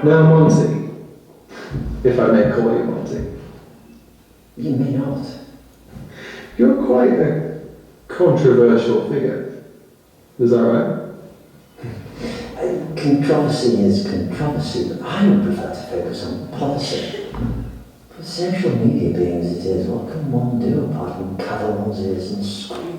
Now, Monty, if I may call you Monty. You may not. You're quite a controversial figure. Is that right? Controversy is controversy, but I would prefer to focus on policy. For social media being as it is, what can one do apart from cover one's ears and scream?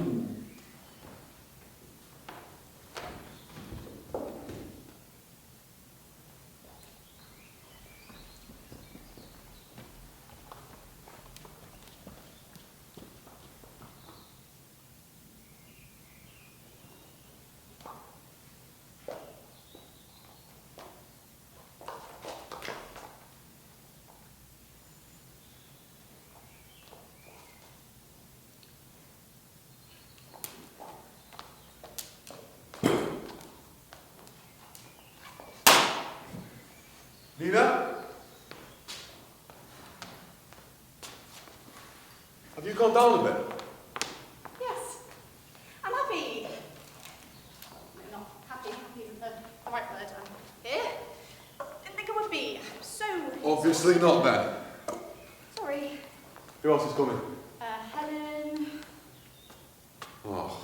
Nina? Have you gone down a bit? Yes. I'm happy. No, not happy. Happy isn't the right word. I'm here. Didn't think I would be. I'm so... Obviously not then. Sorry. Who else is coming? Helen. Oh,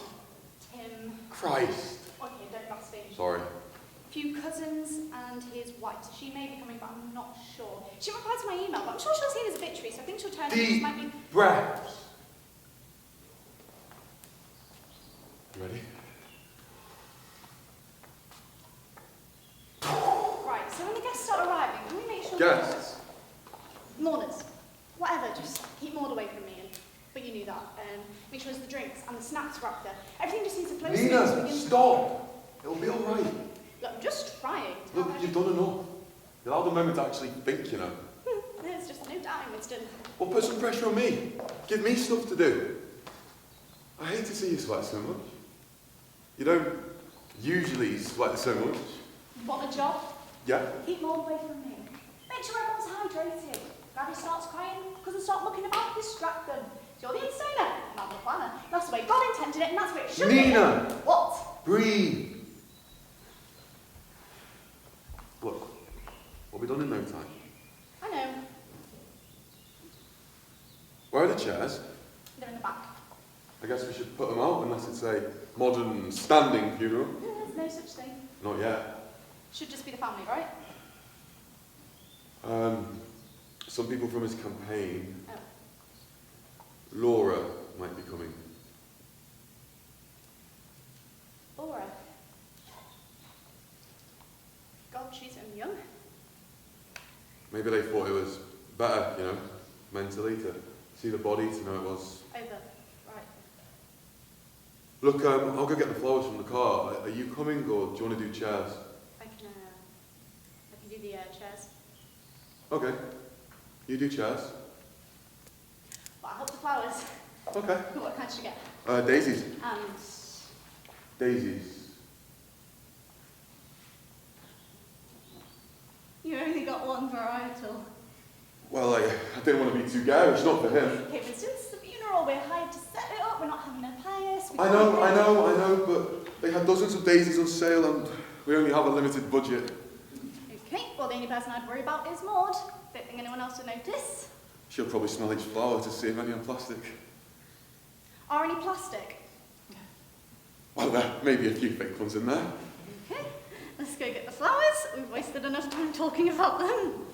Tim. Christ. Okay, don't blaspheme. Sorry. A few cousins and his wife. She may be coming, but I'm not sure. She replied to my email, but I'm sure she'll see it as obituary, so I think she'll turn Deep might be... breaths. You ready? Right, so when the guests start arriving, can we make sure... Guests? Mourners. Whatever, just keep Maude away from me. But you knew that. Make sure there's the drinks and the snacks wrapped there. Everything just needs to flow smooth so we Nina, can... stop! It'll be alright. Look, I'm just trying. Look, you've done enough. You allowed a moment to actually think, you know. There's just no doubting, Winston. Well, put some pressure on me. Give me stuff to do. I hate to see you sweat so much. You don't usually sweat so much. Want a job? Yeah? Keep Maude away from me. Make sure everyone's hydrated. Daddy starts crying, cousins start looking about, distract them. So you're the installer, not the planner. That's the way God intended it, and that's where it should be. Nina! What? Breathe. Look, we'll be done in no time. I know. Where are the chairs? They're in the back. I guess we should put them out unless it's a modern standing funeral. There's no such thing. Not yet. Should just be the family, right? Some people from his campaign. Oh. Laura might be coming. Laura. God, she's so young. Maybe they thought it was better, you know, mentally, to see the body, to know it was... Over. Right. Look, I'll go get the flowers from the car. Are you coming, or do you want to do chairs? I can do the chairs. Okay. You do chairs. But I'll help the flowers. Okay. What kind should you get? Daisies. And... Daisies. You only got one varietal. Well, I didn't want to be too garish, not for him. Okay, but since the funeral, we're hired to set it up. We're not having a pious. I know, but they had dozens of daisies on sale and we only have a limited budget. Okay, well, the only person I'd worry about is Maude. Don't think anyone else would notice. She'll probably smell each flower to see if any are plastic. Are any plastic? Well, there may be a few fake ones in there. Okay, let's go get the flowers. We've wasted enough time talking about them.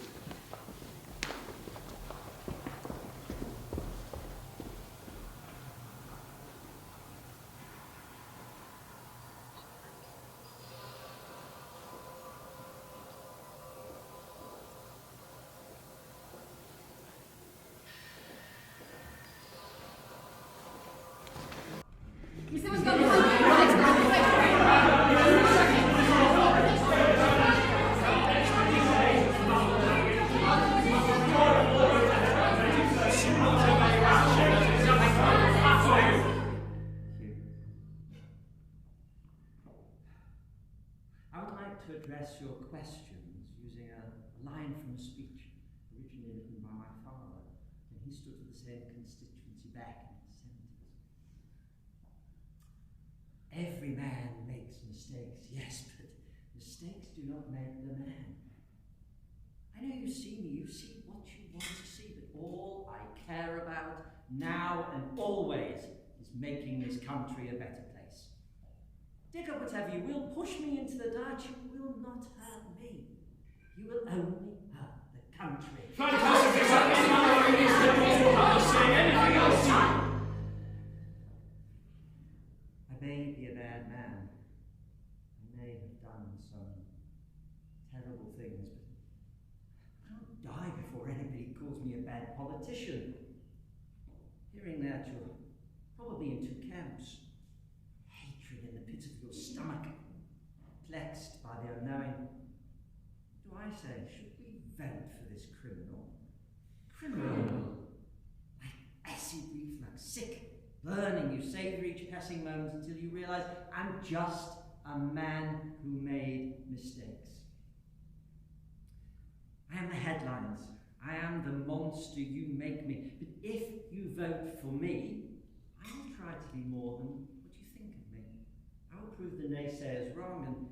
To address your questions using a line from a speech originally written by my father when he stood for the same constituency back in the 70s. Every man makes mistakes, yes, but mistakes do not make the man. I know you see me, you see what you want to see, but all I care about now and always is making this country a better place. Dig up whatever you will, push me into the dirt, you will not hurt me. You will only hurt the country. Fantastic! Anything else? I may be a bad man. I may have done some terrible things, but I don't die before anybody calls me a bad politician. Hearing that, you're probably in two camps. Hatred in the pit of your stomach, perplexed by the unknowing. What do I say? Should we vote for this criminal? Criminal? Like acid reflux, sick, burning. You savor each passing moment until you realize I'm just a man who made mistakes. I am the headlines. I am the monster you make me. But if you vote for me, I will try to be more than what you think of me. I will prove the naysayers wrong, and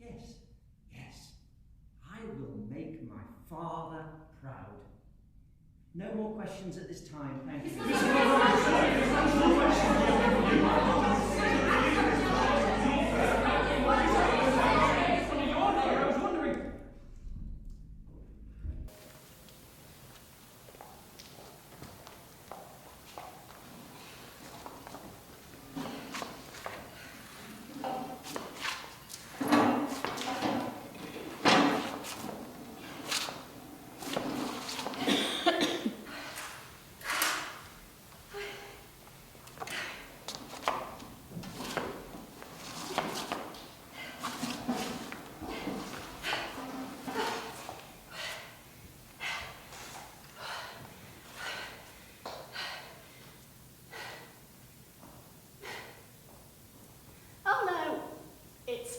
yes, I will make my father proud. No more questions at this time, thank you.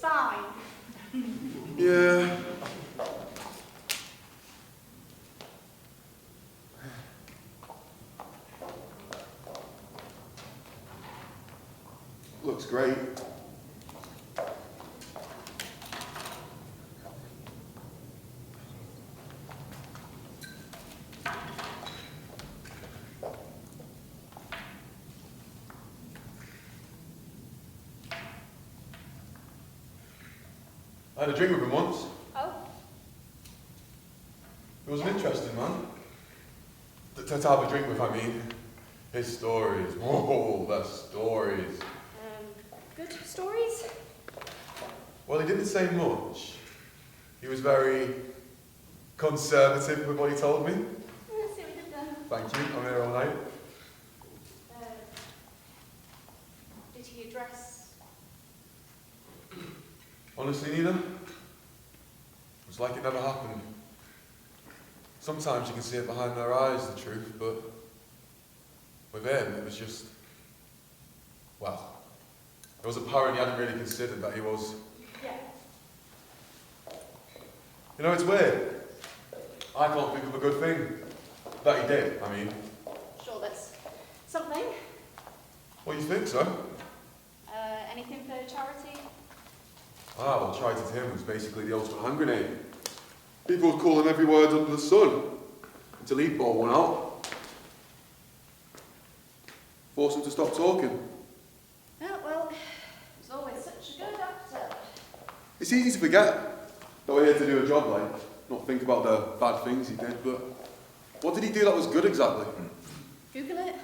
Fine. Yeah. Looks great. I had a drink with him once. Oh? He was an interesting man. To have a drink with, I mean. His stories. Oh, the stories. Good stories? Well, he didn't say much. He was very conservative with what he told me. Let's see what we did then. Thank you, I'm here all night. Did he address... Honestly, Nina, it's like it never happened. Sometimes you can see it behind their eyes, the truth, but with him, it was just, well, it was apparent he hadn't really considered that he was. Yeah. You know, it's weird. I can't think of a good thing that he did, I mean. Sure, that's something. Well, you think so? Anything for charity? Ah, well, charity to him was basically the ultimate hand grenade. People would call him every word under the sun, until he'd ball one out. Force him to stop talking. Oh, well, he was always such a good actor. It's easy to forget that we're here to do a job, like, not think about the bad things he did, but what did he do that was good exactly? Google it.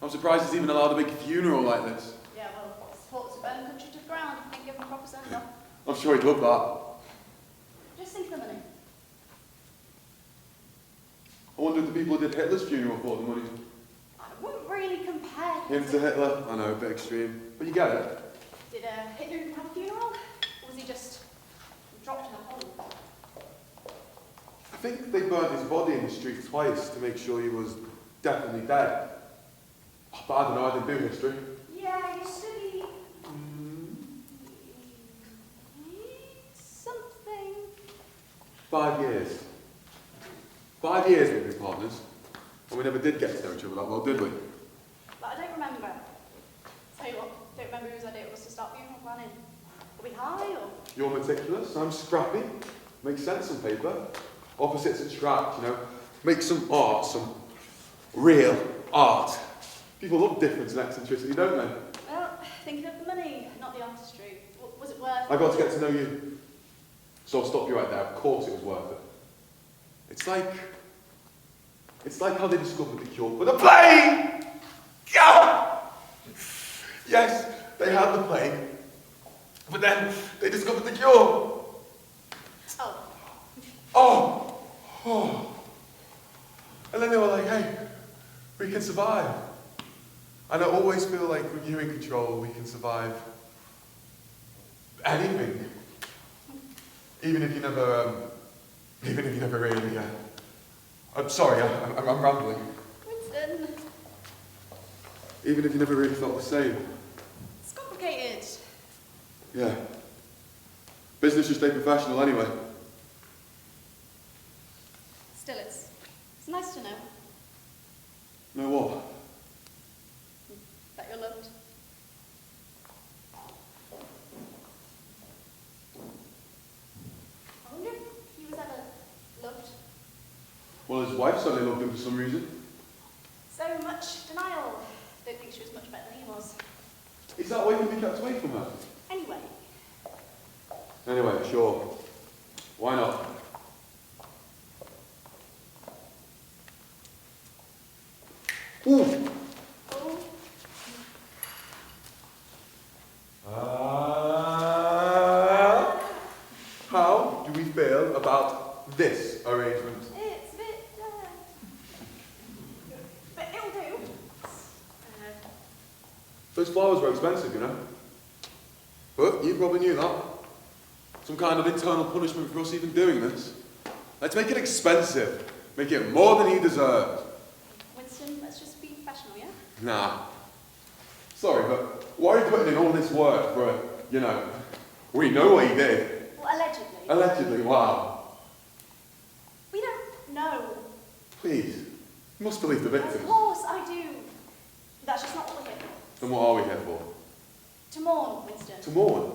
I'm surprised he's even allowed a big funeral like this. Yeah, well, supports a burn country to the ground if you can give him a proper send-off. I'm sure he'd love that. Just think of the money. I wonder if the people who did Hitler's funeral brought the money. I wouldn't really compare Him to Hitler? I know, a bit extreme. But you get it. Did Hitler even have a funeral? Or was he just dropped in a hole? I think they burnt his body in the street twice to make sure he was definitely dead. But I don't know, I didn't do history. Yeah, you study... something. 5 years. 5 years we've been partners. And we never did get to know each other that well, did we? But I don't remember. Tell you what, don't remember whose idea it was to start funeral planning. Are we high or...? You're meticulous, I'm scrappy. Makes sense on paper. opposites attract, you know. Make some art, some real art. People love difference and eccentricity, don't they? Well, thinking of the money, not the artistry. Was it worth? I got to get to know you. So I'll stop you right there. Of course it was worth it. It's like how they discovered the cure for the plague! Yeah! Yes, they had the plague. But then they discovered the cure. Oh. And then they were like, hey, we can survive. And I always feel like with you in control, we can survive anything. Even if you never really, I'm sorry, I'm rambling. Winston. Even if you never really felt the same. It's complicated. Yeah. Business should stay professional anyway. Still, it's nice to know Know what? that you're loved. I wonder if he was ever loved. Well, his wife suddenly loved him for some reason. So much denial. Don't think she was much better than he was. Is that why he can be kept away from her? Anyway, Sure. Why not? Ooh! How do we feel about this arrangement? it's a bit, but it'll do. Those flowers were expensive, you know. But you probably knew that. Some kind of internal punishment for us even doing this. Let's make it expensive. Make it more than he deserved. Winston, let's just be professional, yeah? Nah. Sorry, but why are you putting in all this work for, we know what he did. Well, allegedly. Allegedly, wow. We don't know. Please, you must believe the victims. Of course I do. That's just not what we're here for. Then what are we here for? To mourn, Winston. To mourn?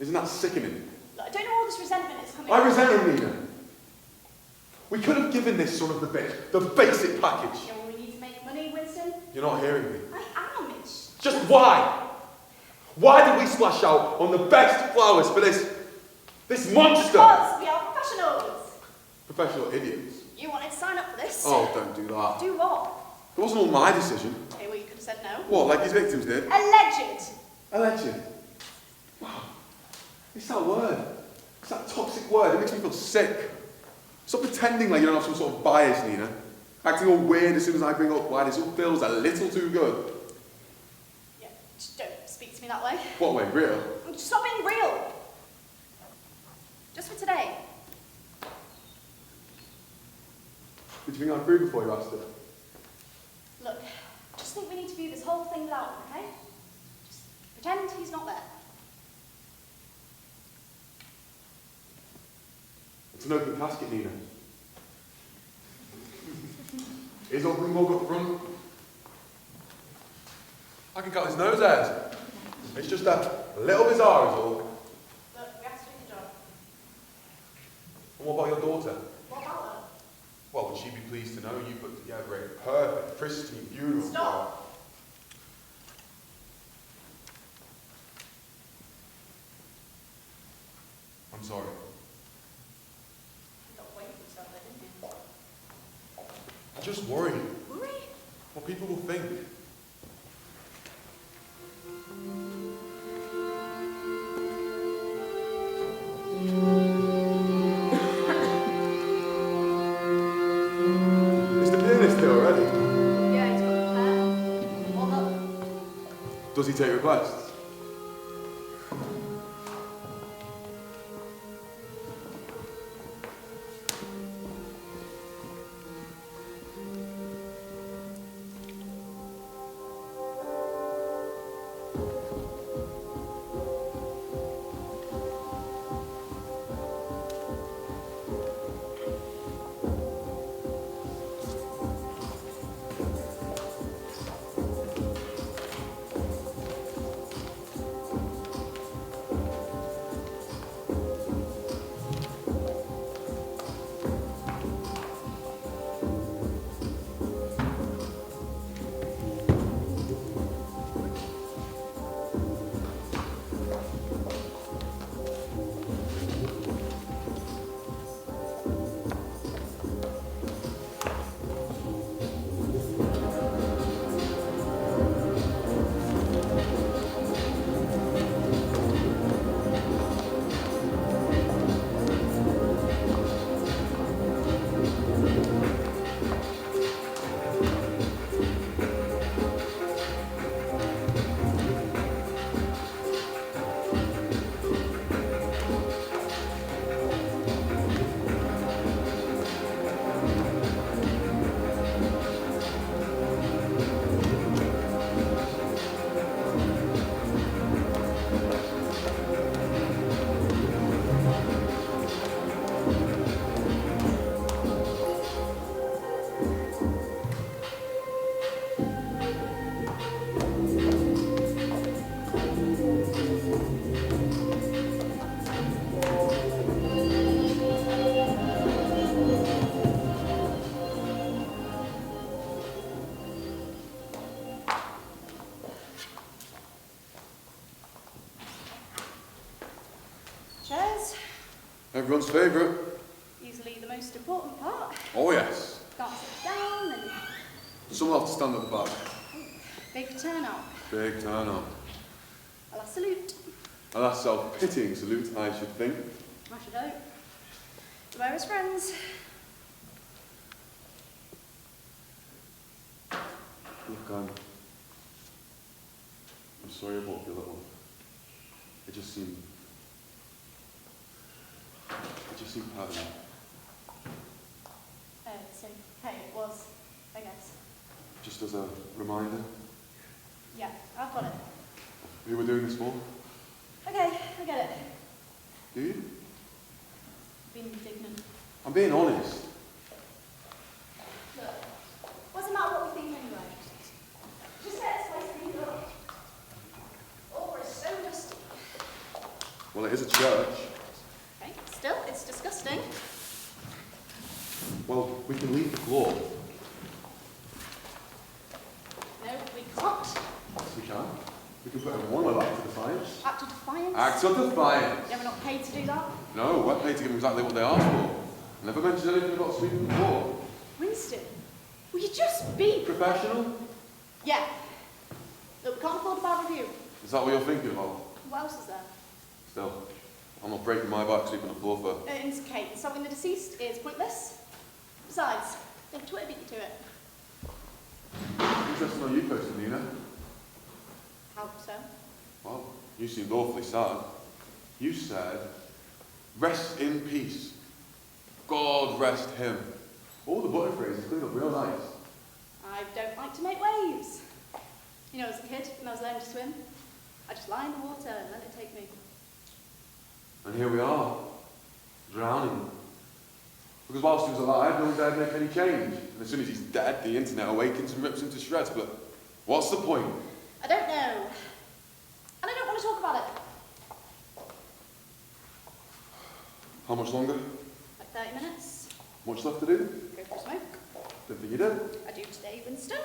Isn't that sickening? Look, I don't know where all this resentment is coming I from. resent him, Nina. We could have given this sort of the basic package. You know, we need to make money, Winston. You're not hearing me. I am. It's Just why? Why did we splash out on the best flowers for this monster? because we are professionals. Professional idiots. You wanted to sign up for this. Oh, don't do that. Do what? It wasn't all my decision. Okay, well, you could have said no. What, like his victims did? Alleged. Alleged. Wow. It's that word. It's that toxic word. It makes me feel sick. Stop pretending like you don't have some sort of bias, Nina. Acting all weird as soon as I bring up why this all feels a little too good. Yeah, just don't speak to me that way. What way, real? Just stop being real. Just for today. Did you think I'm through before you asked it? Look, just think we need to view this whole thing without him, okay? Just pretend he's not there. It's an open casket, Nina. His ugly mug up front. I can cut his nose hairs. It's just a little bizarre, is all. Look, we have to do the job. And what about your daughter? What about her? Well, would she be pleased to know you put together a perfect, pristine, beautiful... Stop! I'm sorry. You got away from yourself there, didn't you? I'm just worried. Worry? What people will think. Is the pianist here already? Yeah, he's got the hair. Well done. Does he take requests? everyone's favourite. Usually the most important part. Oh yes. Got to sit down and Someone will have to stand at the back. big turnout. Big turnout. A last salute. A last self-pitying salute, I should think. I should hope. We're as friends. Look, I'm sorry about your little. It just seemed bad enough. It's okay, it was, I guess. Just as a reminder. Yeah, I've got it. Who we're doing this for? Okay, I get it. Do you? Being indignant. I'm being honest. Look, what's the matter what we think anyway? Just let us spice things up. Oh, it's so dusty. Well, it is a church. Okay, still, it's disgusting. Well, we can leave the floor. No, we can't. Yes, we can. We can put everyone with act of defiance. Act of defiance. Act of defiance. Yeah, we're not paid to do that. No, we're paid to give them exactly what they asked for. Never mentioned anything about sweeping the floor. Winston, will you just be Professional? Yeah. Look, we can't afford a bad review. Is that what you're thinking about? What else is there? Still, I'm not breaking my back sweeping the floor for. Kate, solving the deceased is pointless. Besides, they've Twitter beat you to it. Interesting how you posted, Nina. How so? Well, you seemed awfully sad. You said, rest in peace. God rest him. All the button phrases cleaned up real nice. I don't like to make waves. You know, as a kid, when I was learning to swim, I just lie in the water and let it take me. And here we are, drowning. Because whilst he was alive, no one dared make any change. And as soon as he's dead, the internet awakens and rips him to shreds. But what's the point? I don't know. And I don't want to talk about it. How much longer? Like 30 minutes. Much left to do? Go for a smoke. Don't think you did. I do today, Winston.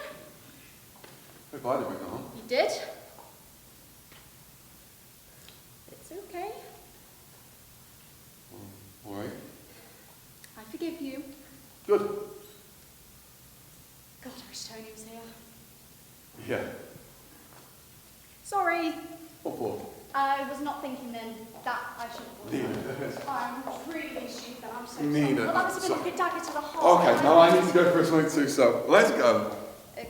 If I did bring that on. You did. It's okay. All right. I forgive you. Good. God, I wish Tony was here. Yeah. Sorry. What for? I was not thinking then that I shouldn't have done Nina. that. I'm really stupid. I'm so sorry. Nina, Well, that was a bit sorry. like a dagger to the heart. Okay, now I need to go for a smoke too, so let's go. Okay.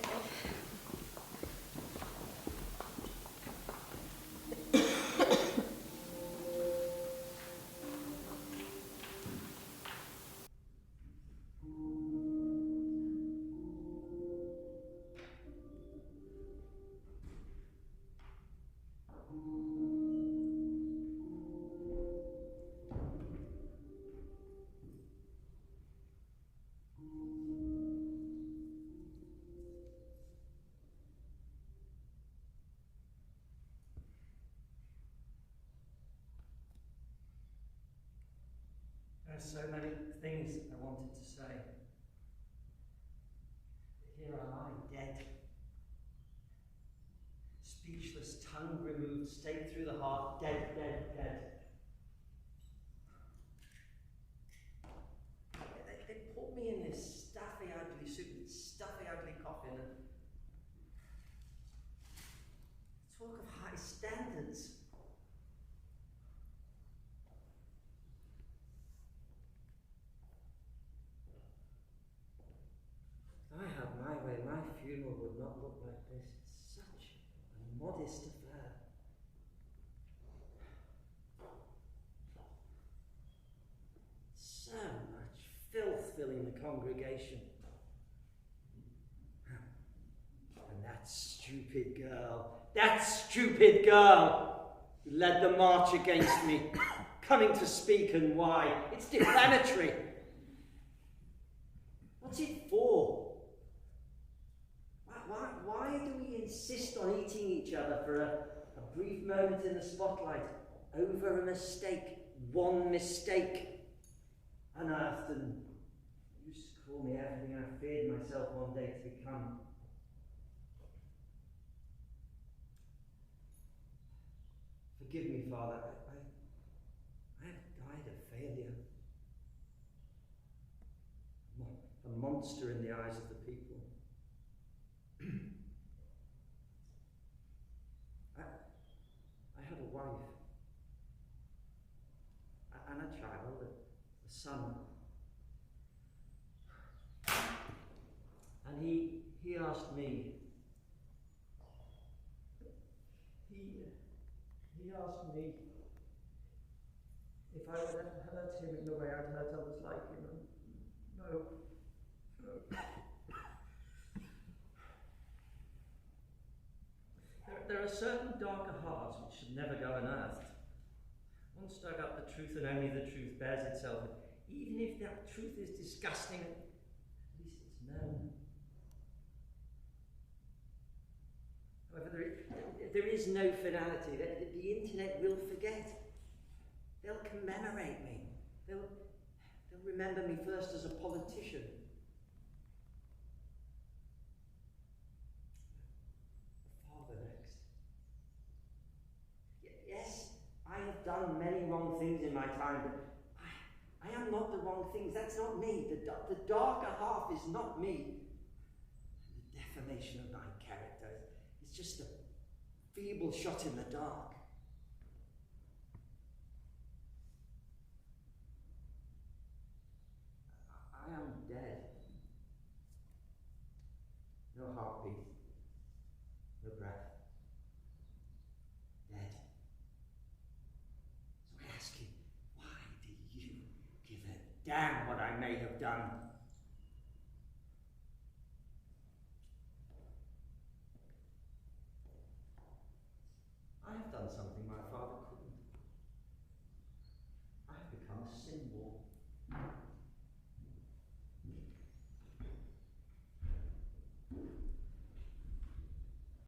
There's so many things I wanted to say. Here I lie, dead. Speechless, tongue removed, stake through the heart, dead, dead, dead. They put me in this stuffy, ugly suit, this stuffy, ugly coffin, and talk of high standards. If I had my way, my funeral would not look like this. It's such a modest affair. So much filth filling the congregation. And that stupid girl who led the march against me, coming to speak and why. It's defamatory. What's it for? Why do we insist on eating each other for a brief moment in the spotlight over a mistake, one mistake, unearthed and used to call me everything I feared myself one day to become? Forgive me, Father, I have died a failure. monster in the eyes of the people. I had a wife and a child, a son. And he asked me, he asked me if I would ever hurt him in the way I'd hurt others like him. And no. There are certain darker hearts which should never go unearthed. Once dug up the truth and only the truth bears itself. Even if that truth is disgusting, at least it's known. However, there is no finality. The internet will forget. They'll commemorate me. They'll remember me first as a politician. A father next. Yes, I have done many wrong things in my time, but I am not the wrong things. That's not me. The darker half is not me. The defamation of my character is just a feeble shot in the dark. I am dead. No heartbeat, no breath. Dead. So I ask you, why do you give a damn what I may have done? I have done something my father